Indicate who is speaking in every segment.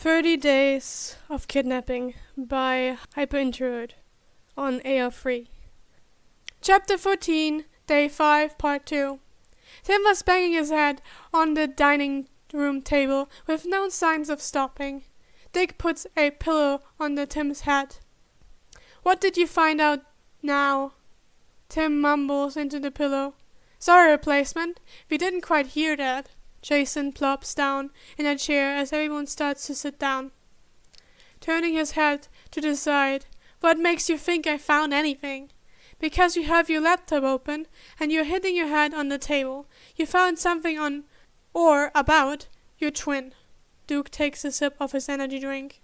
Speaker 1: 30 Days of Kidnapping by Hyperintrovert on AR3. Chapter 14, Day 5, Part 2. Tim was banging his head on the dining room table with no signs of stopping. Dick puts a pillow under Tim's head. "What did you find out now?" Tim mumbles into the pillow. "Sorry, replacement. We didn't quite hear that." Jason plops down in a chair as everyone starts to sit down. Turning his head to the side, "What makes you think I found anything?" "Because you have your laptop open and you're hitting your head on the table. You found something on or about your twin." Duke takes a sip of his energy drink.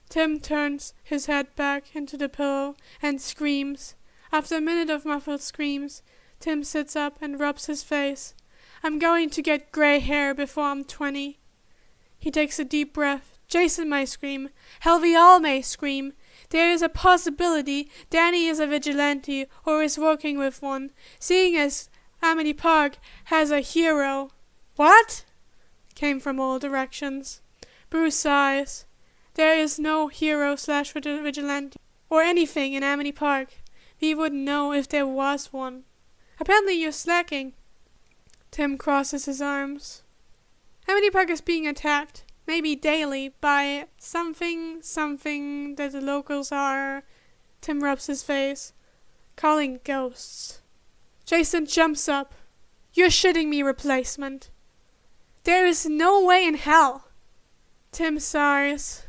Speaker 1: Tim turns his head back into the pillow and screams. After a minute of muffled screams, Tim sits up and rubs his face. "I'm going to get gray hair before I'm 20. He takes a deep breath. Jason may scream. Hell, we all may scream. There is a possibility Danny is a vigilante or is working with one, seeing as Amity Park has a hero. "What?" came from all directions. Bruce sighs. "There is no hero/vigilante or anything in Amity Park. We would know if there was one." "Apparently you're slacking." Tim crosses his arms. Amity Park is being attacked, maybe daily, by something that the locals are, Tim rubs his face, calling ghosts. Jason jumps up. "You're shitting me, replacement." "There is no way in hell." Tim sighs.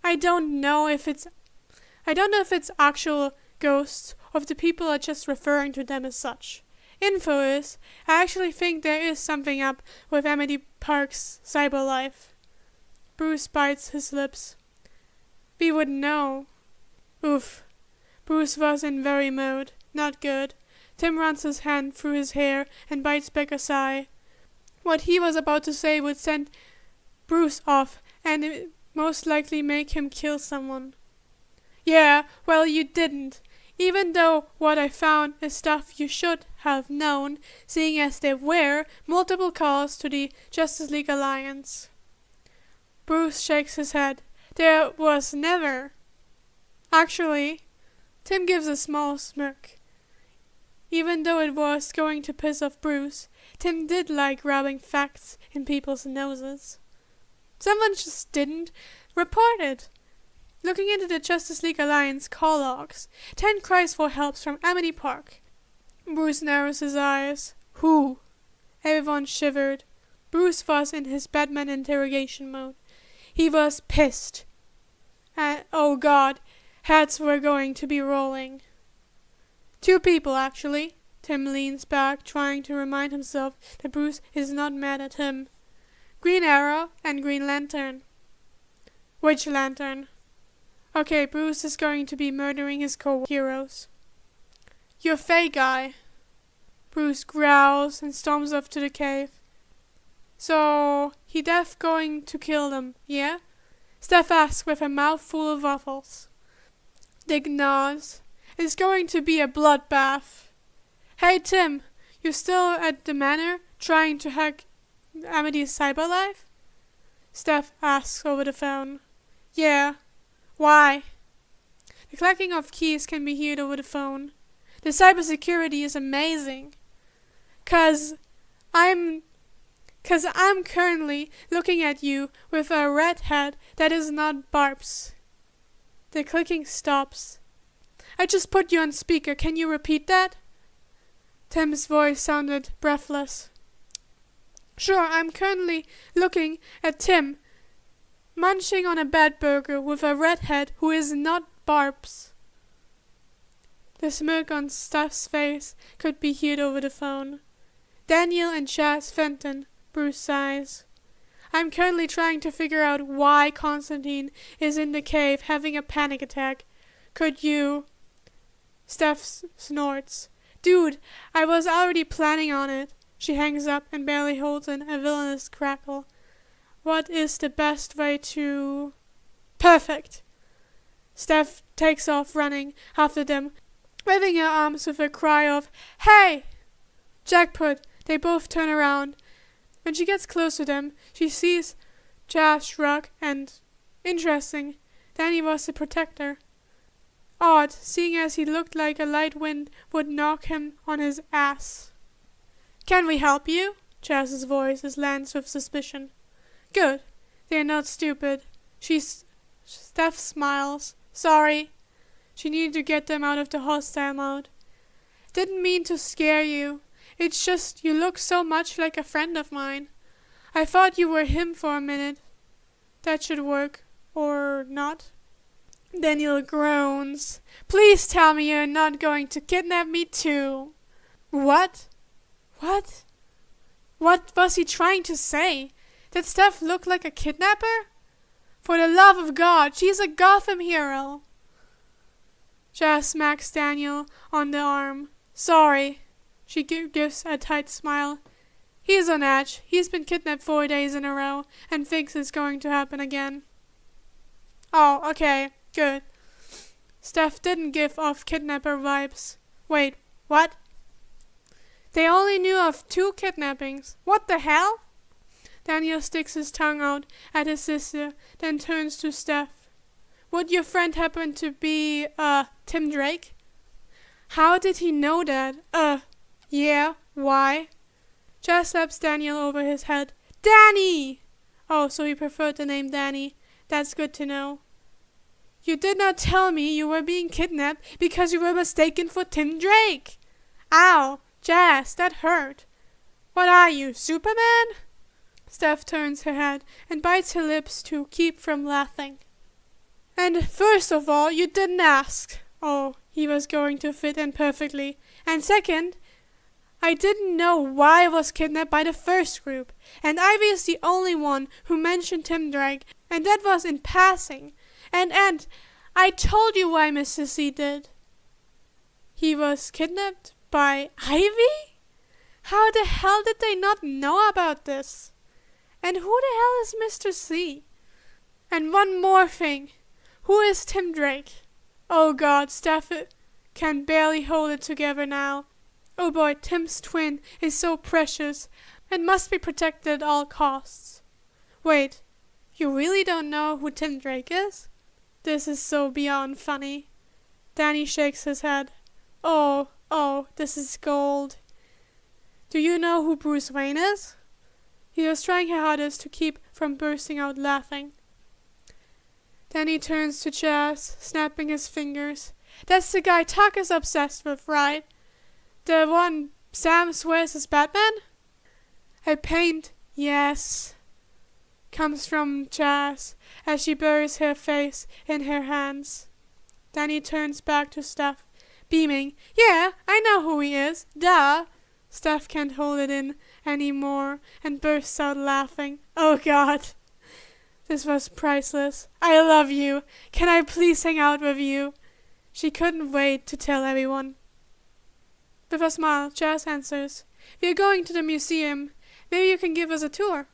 Speaker 1: I don't know if it's actual ghosts or if the people are just referring to them as such. Info is, I actually think there is something up with Amity Park's cyber life. Bruce bites his lips. "We would know." Oof. Bruce was in very mood. Not good. Tim runs his hand through his hair and bites back a sigh. What he was about to say would send Bruce off and it most likely make him kill someone. "Yeah, well, you didn't. Even though what I found is stuff you should have known, seeing as there were multiple calls to the Justice League Alliance." Bruce shakes his head. "There was never." Actually, Tim gives a small smirk. Even though it was going to piss off Bruce, Tim did like rubbing facts in people's noses. Someone just didn't report it. Looking into the Justice League Alliance call logs, 10 cries for help from Amity Park. Bruce narrows his eyes. Who? Everyone shivered. Bruce was in his Batman interrogation mode. He was pissed. And, oh God, heads were going to be rolling. 2 people, actually. Tim leans back, trying to remind himself that Bruce is not mad at him. Green Arrow and Green Lantern. Which Lantern? Okay, Bruce is going to be murdering his co-heroes. "You're Faye guy." Bruce growls and storms off to the cave. "So, he def going to kill them, yeah?" Steph asks with a mouthful of waffles. Dick nods. "It's going to be a bloodbath." "Hey Tim, you still at the manor trying to hack Amity's cyber life?" Steph asks over the phone. "Yeah. Why?" The clacking of keys can be heard over the phone. "The cybersecurity is amazing. Cause I'm currently looking at you with a red head that is not Barb's." The clicking stops. "I just put you on speaker. Can you repeat that?" Tim's voice sounded breathless. "Sure, I'm currently looking at Tim, munching on a bad burger with a red head who is not Barb's." The smirk on Steph's face could be heard over the phone. "Daniel and Chaz Fenton," Bruce sighs. "I'm currently trying to figure out why Constantine is in the cave having a panic attack. Could you—" Steph snorts. "Dude, I was already planning on it." She hangs up and barely holds in a villainous crackle. "What is the best way to—" "Perfect!" Steph takes off running after them, waving her arms with a cry of, "Hey!" Jackpot! They both turn around. When she gets close to them, she sees Jazz shrugged and, interesting, Danny was the protector. Odd, seeing as he looked like a light wind would knock him on his ass. Can we help you? Jazz's voice is lanced with suspicion. Good. They're not stupid. Steph smiles. Sorry. She needed to get them out of the hostile mode. Didn't mean to scare you. It's just you look so much like a friend of mine. I thought you were him for a minute. That should work. Or not. Daniel groans. Please tell me you're not going to kidnap me too. What? What? What was he trying to say? Did Steph look like a kidnapper? For the love of God, she's a Gotham hero. Jazz smacks Daniel on the arm. Sorry. She gives a tight smile. He's on edge. He's been kidnapped 4 days in a row and thinks it's going to happen again. Oh, okay. Good. Steph didn't give off kidnapper vibes. Wait, what? They only knew of 2 kidnappings. What the hell? Daniel sticks his tongue out at his sister, then turns to Steph. Would your friend happen to be, Tim Drake? How did he know that? Yeah, why? Jazz slaps Daniel over his head. Danny! Oh, so he preferred the name Danny. That's good to know. You did not tell me you were being kidnapped because you were mistaken for Tim Drake. Ow, Jazz, that hurt. What are you, Superman? Steph turns her head and bites her lips to keep from laughing. And first of all, you didn't ask. Oh, he was going to fit in perfectly. And second, I didn't know why I was kidnapped by the first group. And Ivy is the only one who mentioned Tim Drake, and that was in passing. And I told you why Mr. C did. He was kidnapped by Ivy? How the hell did they not know about this? And who the hell is Mr. C? And one more thing. Who is Tim Drake? Oh God, Steph can barely hold it together now. Oh boy, Tim's twin is so precious and must be protected at all costs. Wait, you really don't know who Tim Drake is? This is so beyond funny. Danny shakes his head. Oh, this is gold. Do you know who Bruce Wayne is? He was trying her hardest to keep from bursting out laughing. Danny turns to Jazz, snapping his fingers. That's the guy Tuck is obsessed with, right? The one Sam swears is Batman? A paint, yes, comes from Jazz as she buries her face in her hands. Danny turns back to Steph, beaming. Yeah, I know who he is. Duh. Steph can't hold it in anymore and bursts out laughing. Oh God. This was priceless. I love you. Can I please hang out with you? She couldn't wait to tell everyone. With a smile, Jazz answers. We're going to the museum. Maybe you can give us a tour.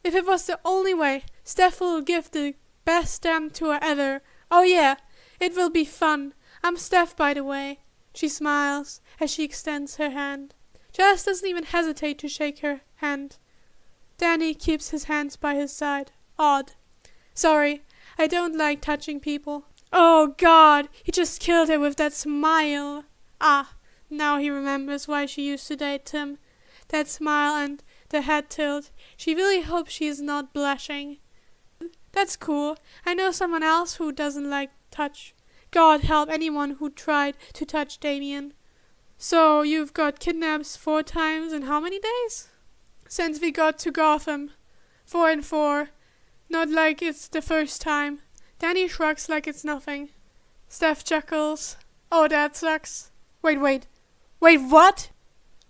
Speaker 1: If it was the only way, Steph will give the best damn tour ever. Oh yeah, it will be fun. I'm Steph, by the way. She smiles as she extends her hand. Jazz doesn't even hesitate to shake her hand. Danny keeps his hands by his side. Odd. Sorry, I don't like touching people. Oh God, he just killed her with that smile. Ah, now he remembers why she used to date Tim. That smile and the head tilt. She really hopes she is not blushing. That's cool. I know someone else who doesn't like touch. God help anyone who tried to touch Damien. So, you've got kidnapped 4 times in how many days? Since we got to Gotham. 4 and 4. Not like it's the first time. Danny shrugs like it's nothing. Steph chuckles. Oh, that sucks. Wait, what?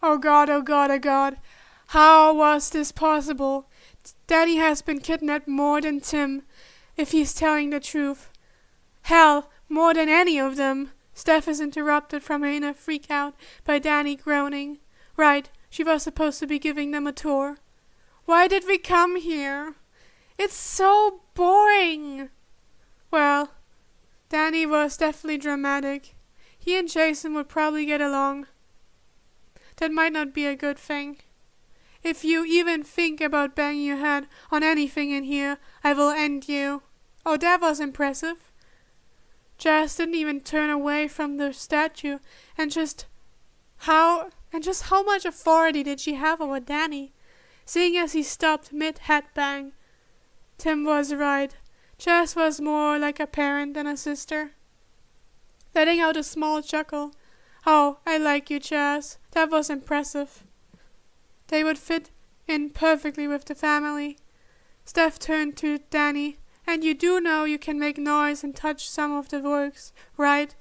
Speaker 1: Oh God, oh God, oh God. How was this possible? Danny has been kidnapped more than Tim, if he's telling the truth. Hell, more than any of them. Steph is interrupted from her inner freak-out by Danny groaning. Right, she was supposed to be giving them a tour. Why did we come here? It's so boring. Well, Danny was definitely dramatic. He and Jason would probably get along. That might not be a good thing. If you even think about banging your head on anything in here, I will end you. Oh, that was impressive. Jazz didn't even turn away from the statue, and just how much authority did she have over Danny? Seeing as he stopped mid-headbang. Tim was right. Jazz was more like a parent than a sister. Letting out a small chuckle. Oh, I like you, Jazz. That was impressive. They would fit in perfectly with the family. Steph turned to Danny. And you do know you can make noise and touch some of the works, right?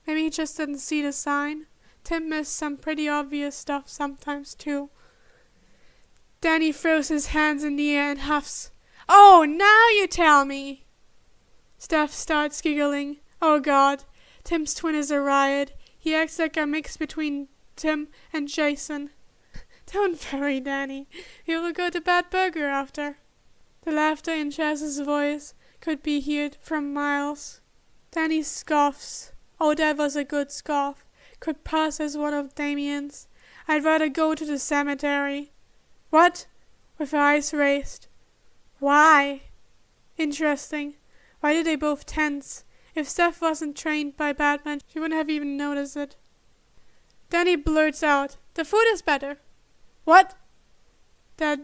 Speaker 1: Maybe he just didn't see the sign. Tim missed some pretty obvious stuff sometimes too. Danny throws his hands in the air and huffs. Oh, now you tell me! Steph starts giggling. Oh God, Tim's twin is a riot. He acts like a mix between Tim and Jason. Don't worry, Danny. We will go to Bad Burger after. The laughter in Jazz's voice could be heard from miles. Danny scoffs. Oh, that was a good scoff. Could pass as one of Damien's. I'd rather go to the cemetery. What? With her eyes raised. Why? Interesting. Why did they both tense? If Steph wasn't trained by Batman, she wouldn't have even noticed it. Danny blurts out, the food is better. What? That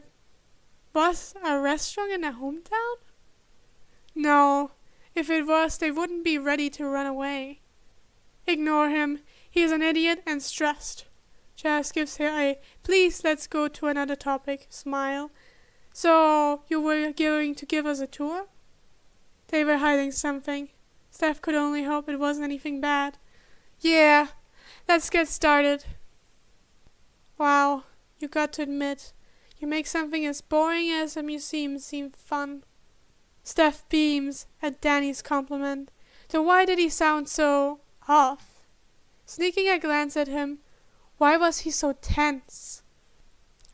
Speaker 1: was a restaurant in their hometown? No. If it was, they wouldn't be ready to run away. Ignore him. He's an idiot and stressed. Jazz gives her a, please let's go to another topic, smile. So, you were going to give us a tour? They were hiding something. Steph could only hope it wasn't anything bad. Yeah, let's get started. Wow, you got to admit, you make something as boring as a museum seem fun. Steph beams at Danny's compliment. Though why did he sound so off? Sneaking a glance at him, why was he so tense?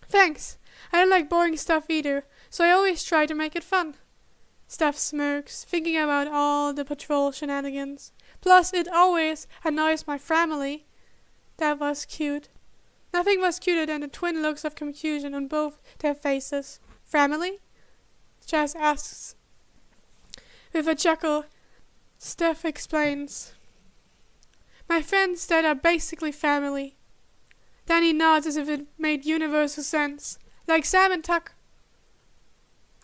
Speaker 1: Thanks, I don't like boring stuff either, so I always try to make it fun. Steph smirks, thinking about all the patrol shenanigans. Plus, it always annoys my family. That was cute. Nothing was cuter than the twin looks of confusion on both their faces. Family? Jazz asks. With a chuckle, Steph explains. My friends that are basically family. Danny nods as if it made universal sense. Like Sam and Tuck.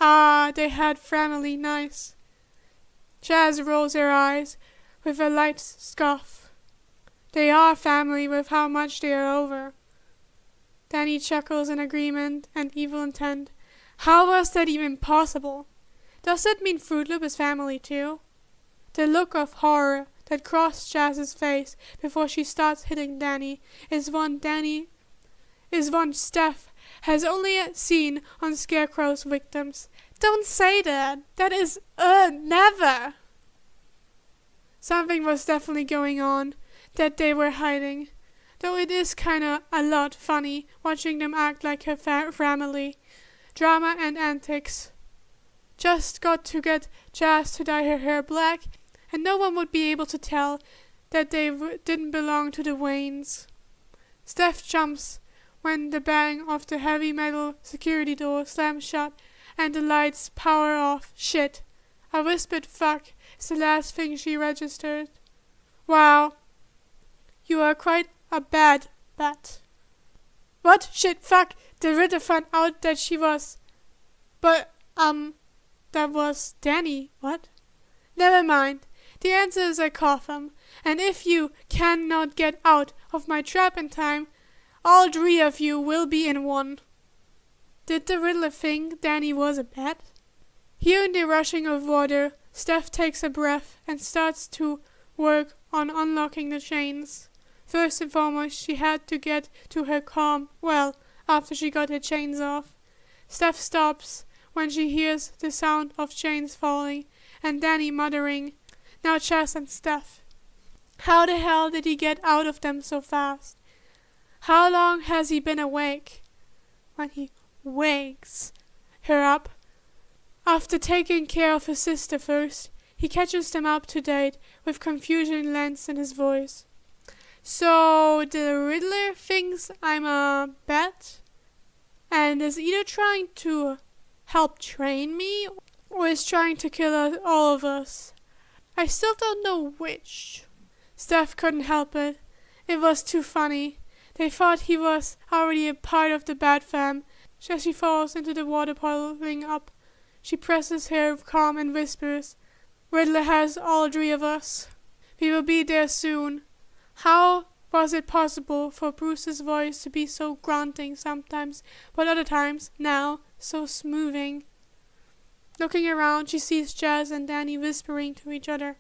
Speaker 1: Ah, they had family, nice. Jazz rolls her eyes with a light scoff. They are family with how much they are over. Danny chuckles in agreement and evil intent. How was that even possible? Does that mean Fruit Loop is family too? The look of horror that crossed Jazz's face before she starts hitting Danny is one Steph has only seen on Scarecrow's victims. Don't say that. That is, never. Something was definitely going on that they were hiding. Though it is kinda a lot funny watching them act like her family. Drama and antics. Just got to get Jazz to dye her hair black, and no one would be able to tell that they didn't belong to the Waynes. Steph jumps when the bang of the heavy metal security door slams shut and the lights power off. Shit. A whispered fuck is the last thing she registered. Wow. You are quite a bad bat. What? Shit, fuck. The Riddler found out that she was... But, that was Danny. What? Never mind. The answer is a coffin. And if you cannot get out of my trap in time, all three of you will be in one. Did the Riddler think Danny was a bat? Hearing the rushing of water, Steph takes a breath and starts to work on unlocking the chains. First and foremost, she had to get to her calm, well, after she got her chains off. Steph stops when she hears the sound of chains falling and Danny muttering, now Chess and Steph. How the hell did he get out of them so fast? How long has he been awake? When he wakes her up, after taking care of his sister first, he catches them up to date with confusion lens in his voice. So the Riddler thinks I'm a bat? and is either trying to help train me or is trying to kill all of us. I still don't know which. Steph couldn't help it. It was too funny. They thought he was already a part of the Bat Fam. As she falls into the water piling up, she presses her calm and whispers, "Riddler has all 3 of us. We will be there soon." How was it possible for Bruce's voice to be so grunting sometimes, but other times, now, so smoothing? Looking around, she sees Jazz and Danny whispering to each other.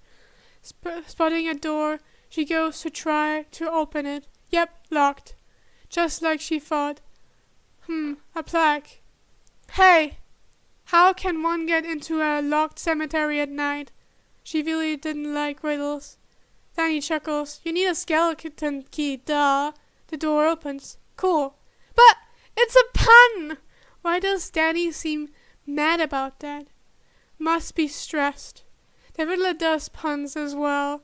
Speaker 1: Spotting a door, she goes to try to open it. Yep, locked. Just like she thought. A plaque. "Hey! How can one get into a locked cemetery at night?" She really didn't like riddles. Danny chuckles. "You need a skeleton key, duh." The door opens. Cool. But it's a pun! Why does Danny seem mad about that? Must be stressed. The Riddler does puns as well.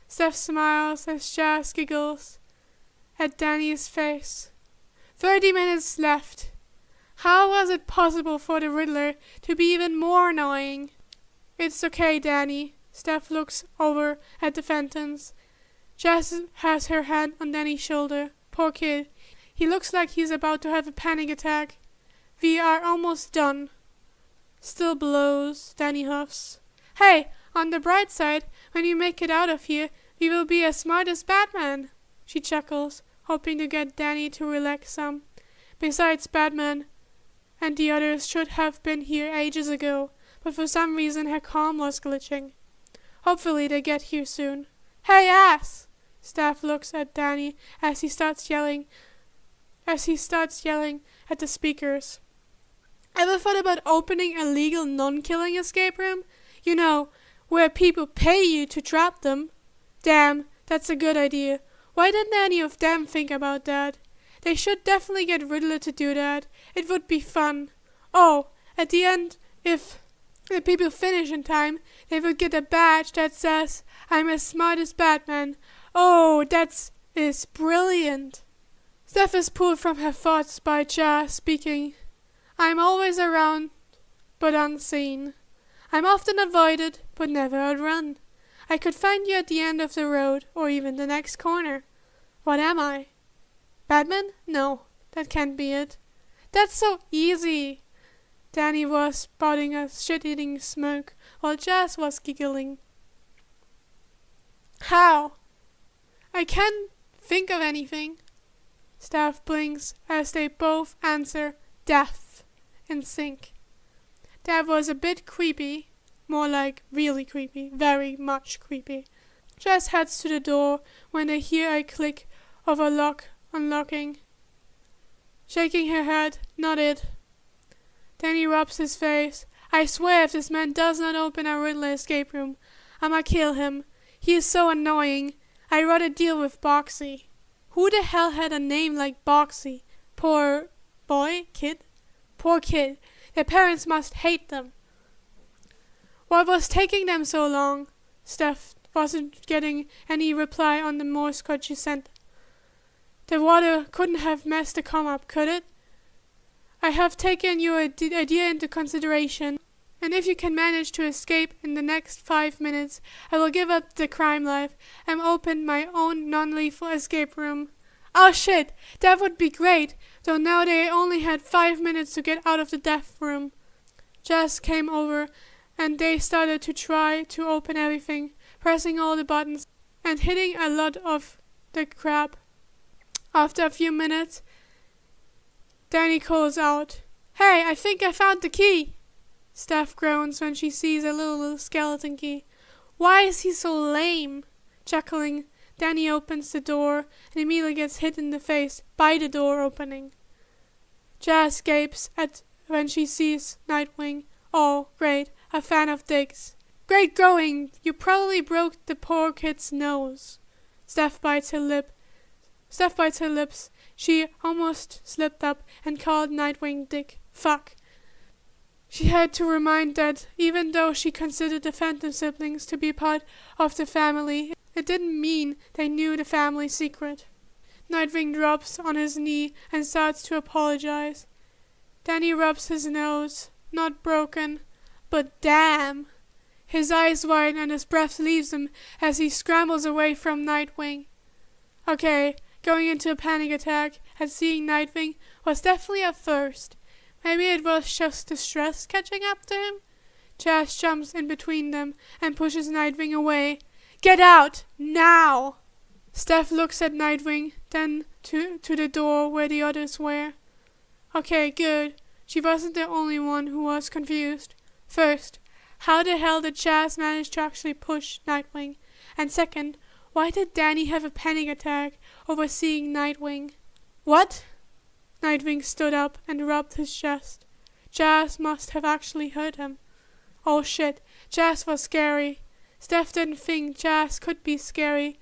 Speaker 1: Steph smiles as Jazz giggles at Danny's face. 30 minutes left. How was it possible for the Riddler to be even more annoying? "It's okay, Danny." Steph looks over at the Fentons. Jazz has her hand on Danny's shoulder. Poor kid. He looks like he's about to have a panic attack. "We are almost done." Still blows, Danny huffs. "Hey, on the bright side, when we make it out of here, we will be as smart as Batman." She chuckles, hoping to get Danny to relax some. Besides, Batman and the others should have been here ages ago, but for some reason her calm was glitching. Hopefully they get here soon. "Hey, ass!" Steph looks at Danny as he starts yelling at the speakers. "Ever thought about opening a legal non-killing escape room? You know, where people pay you to trap them." "Damn, that's a good idea. Why didn't any of them think about that? They should definitely get Riddler to do that. It would be fun. Oh, at the end, if the people finish in time, they will get a badge that says, 'I'm as smart as Batman.' Oh, that is brilliant." Steph is pulled from her thoughts by Jazz speaking. "I'm always around, but unseen. I'm often avoided, but never outrun. I could find you at the end of the road, or even the next corner. What am I? Batman? No, that can't be it. That's so easy." Danny was spouting a shit-eating smoke, while Jazz was giggling. "How?" "I can't think of anything." Steph blinks as they both answer death in sync. That was a bit creepy. More like really creepy. Very much creepy. Jazz heads to the door when they hear a click of a lock unlocking. Shaking her head, not it. Danny rubs his face. "I swear if this man does not open our Riddler escape room, I'ma kill him. He is so annoying. I'd rather deal with Boxy." Who the hell had a name like Boxy? Poor boy? Kid? Poor kid. Their parents must hate them. What was taking them so long? Steph wasn't getting any reply on the Morse code she sent. The water couldn't have messed the comm up, could it? "I have taken your idea into consideration, and if you can manage to escape in the next 5 minutes, I will give up the crime life and open my own non-lethal escape room." "Oh shit, that would be great, though now they only had 5 minutes to get out of the death room." Jazz came over, and they started to try to open everything, pressing all the buttons and hitting a lot of the crap. After a few minutes, Danny calls out, "Hey, I think I found the key." Steph groans when she sees a little skeleton key. "Why is he so lame?" Chuckling, Danny opens the door and immediately gets hit in the face by the door opening. Jazz gapes at when she sees Nightwing. "Oh, great, a fan of Dick's. Great going, you probably broke the poor kid's nose." Steph bites her lips. She almost slipped up and called Nightwing Dick. Fuck. She had to remind that even though she considered the Phantom siblings to be part of the family, it didn't mean they knew the family secret. Nightwing drops on his knee and starts to apologize. Danny rubs his nose. Not broken, but damn. His eyes widen and his breath leaves him as he scrambles away from Nightwing. Okay, going into a panic attack at seeing Nightwing was definitely a first. Maybe it was just the stress catching up to him? Jazz jumps in between them and pushes Nightwing away. Get out! Now! Steph looks at Nightwing, then to the door where the others were. Okay, good. She wasn't the only one who was confused. First, how the hell did Jazz manage to actually push Nightwing? And second, why did Danny have a panic attack over seeing Nightwing? What? Nightwing stood up and rubbed his chest. Jazz must have actually heard him. Oh shit, Jazz was scary. Steph didn't think Jazz could be scary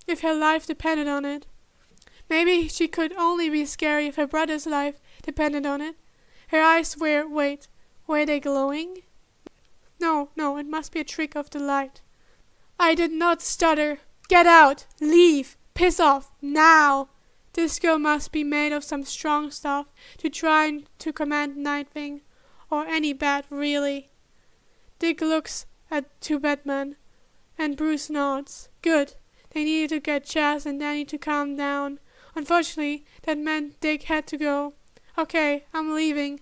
Speaker 1: if her life depended on it. Maybe she could only be scary if her brother's life depended on it. Her eyes were they glowing? No, it must be a trick of the light. I did not stutter. Get out! Leave! Piss off! Now! This girl must be made of some strong stuff to try to command Nightwing. Or any bat, really. Dick looks to Batman, and Bruce nods. Good. They needed to get Jazz and Danny to calm down. Unfortunately, that meant Dick had to go. Okay, I'm leaving.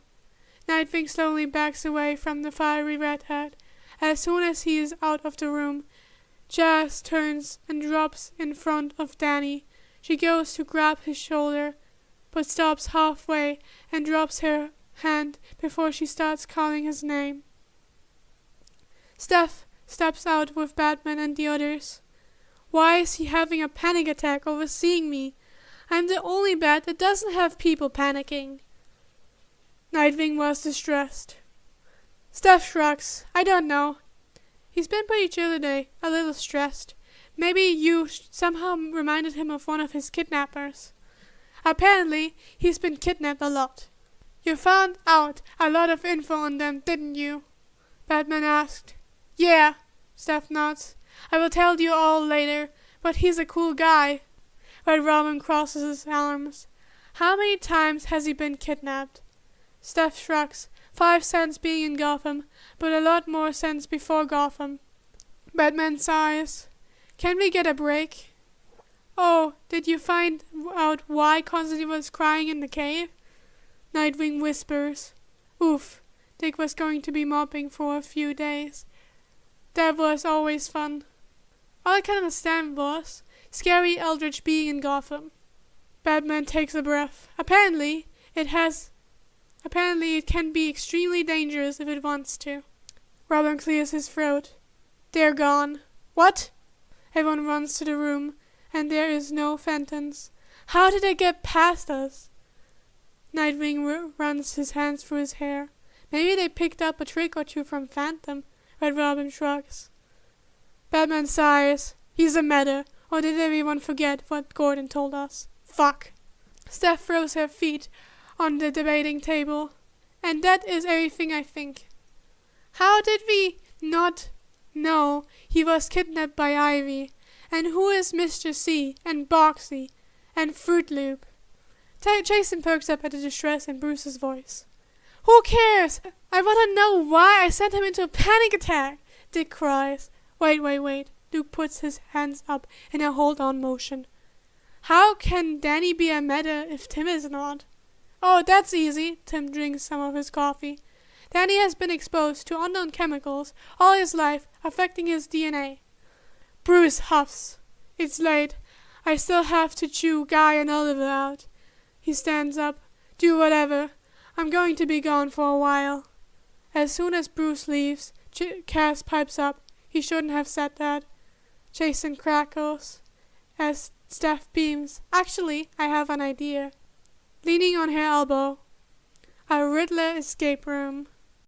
Speaker 1: Nightwing slowly backs away from the fiery redhead. As soon as he is out of the room, Jazz turns and drops in front of Danny. She goes to grab his shoulder, but stops halfway and drops her hand before she starts calling his name. Steph steps out with Batman and the others. Why is he having a panic attack over seeing me? I'm the only bat that doesn't have people panicking. Nightwing was distressed. Steph shrugs. I don't know. He's been pretty chill today, a little stressed. Maybe you somehow reminded him of one of his kidnappers. Apparently, he's been kidnapped a lot. You found out a lot of info on them, didn't you? Batman asked. Yeah, Steph nods. I will tell you all later, but he's a cool guy. Red Robin crosses his arms. How many times has he been kidnapped? Steph shrugs. 5 cents being in Gotham, but a lot more since before Gotham. Batman sighs. Can we get a break? Oh, did you find out why Constantine was crying in the cave? Nightwing whispers. Oof, Dick was going to be mopping for a few days. That was always fun. All I can understand was scary eldritch being in Gotham. Batman takes a breath. Apparently it can be extremely dangerous if it wants to. Robin clears his throat. They're gone. What? Everyone runs to the room, and there is no Fentons. How did they get past us? Nightwing runs his hands through his hair. Maybe they picked up a trick or two from Phantom. Red Robin shrugs. Batman sighs. He's a meta. Or did everyone forget what Gordon told us? Fuck. Steph throws her feet on the debating table. And that is everything I think. How did we not know he was kidnapped by Ivy? And who is Mr. C and Boxy and Fruit Loop? Jason perks up at the distress in Bruce's voice. Who cares? I want to know why I sent him into a panic attack, Dick cries. Wait. Luke puts his hands up in a hold-on motion. How can Danny be a meta if Tim is not? Oh, that's easy. Tim drinks some of his coffee. Danny has been exposed to unknown chemicals all his life, affecting his DNA. Bruce huffs. It's late. I still have to chew Guy and Oliver out. He stands up. Do whatever. I'm going to be gone for a while. As soon as Bruce leaves, Cass pipes up. He shouldn't have said that. Jason crackles as Steph beams. Actually, I have an idea. Leaning on her elbow. A Riddler escape room.